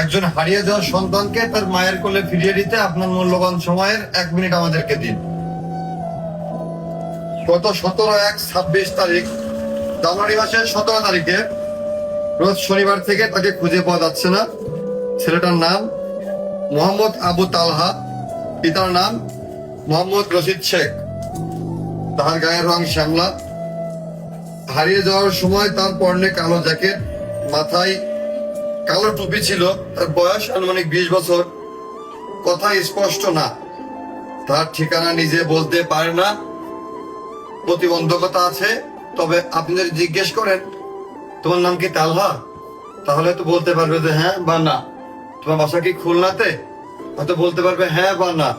একজন হারিয়ে যাওয়া সন্তানকে তার মায়ের কোলে ফিরিয়ে দিতে আপনার মূল্যবান সময়ের 1 মিনিট আমাদেরকে দিন। গত 17/1/26 তারিখ, জানুয়ারি মাসের 17 তারিখে রোজ শনিবার থেকে তাকে খুঁজে পাওয়া যাচ্ছে না। ছেলেটার নাম মোহাম্মদ আবু তালহা, পিতার নাম মোহাম্মদ রশিদ শেখ। তার গায়ের রং শ্যামলা। হারিয়ে যাওয়ার সময় তার পরনে কালো জ্যাকেট, মাথায় কালো টুপি ছিল। তার বয়স আনুমানিক 20 বছর। কথা স্পষ্ট না। তার ঠিকানা নিজে বলতে পারে না, প্রতিবন্ধকতা আছে। তবে আপনি যদি জিজ্ঞেস করেন তোমার নাম কি তালহা, তাহলে তো বলতে পারবে যে হ্যাঁ বা না। তোমার বাসা কি খুলনাতে, হয়তো বলতে পারবে হ্যাঁ বা না।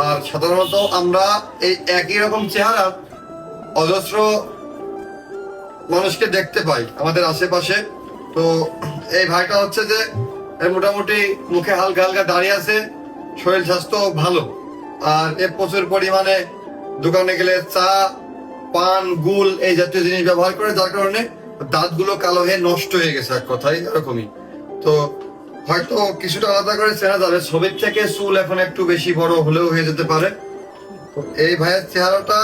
আর সাধারণত আমরা এই একই রকম চেহারা অজস্র মানুষকে দেখতে পাই আমাদের আশেপাশে। তো এই ভাইটা হচ্ছে যে মোটামুটি মুখে হালকা হালকা দাঁড়িয়ে আছে, শরীর স্বাস্থ্য ভালো। আর এ প্রচুর পরিমাণে দোকানে গেলে চা, পান, গুল এই জাতীয় জিনিস ব্যবহার করে, যার কারণে দাঁতগুলো কালো হয়ে নষ্ট হয়ে গেছে, এক কথায় এরকমই। তো হয়তো কিছুটা আলাদা করে চেনা যাবে। ছবির থেকে চুল এখন একটু বেশি বড় হলেও হয়ে যেতে পারে। তো এই ভাইয়ের চেহারাটা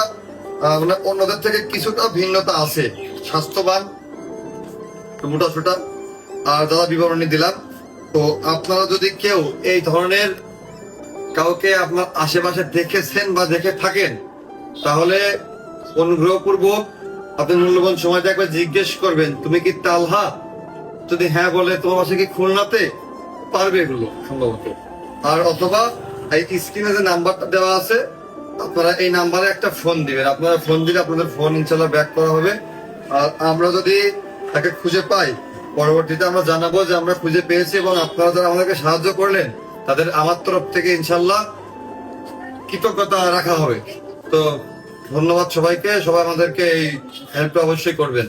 মানে অন্যদের থেকে কিছুটা ভিন্নতা আছে। স্বাস্থ্যবান, মোটা ছোটা। আর যারা বিবরণী দিলাম, তো আপনারা যদি কেউ এই ধরনের কাউকে আপনার আশেপাশে দেখেছেন বা দেখে থাকেন, তাহলে অনুগ্রহপূর্বক আপনি মূল্যবান সময়টা একবার জিজ্ঞেস করবেন তুমি কি তালহা। যদি হ্যাঁ বলে তোমার বাসা কি খুলনাতে, পারবে এগুলো সম্ভবত। আর অথবা এই স্ক্রিনে যে নাম্বারটা দেওয়া আছে, আপনারা এই নাম্বারে একটা ফোন দিবেন। আপনারা ফোন দিলে আপনাদের ফোন ইনশাল্লাহ ব্যাক করা হবে। আর আমরা যদি তাকে খুঁজে পাই, পরবর্তীতে আমরা জানাবো যে আমরা খুঁজে পেয়েছি, এবং আপনারা যারা আমাদেরকে সাহায্য করলেন তাদের আমার তরফ থেকে ইনশাল্লাহ কৃতজ্ঞতা রাখা হবে। তো ধন্যবাদ সবাইকে। সবাই আমাদেরকে এই হেল্পটা অবশ্যই করবেন।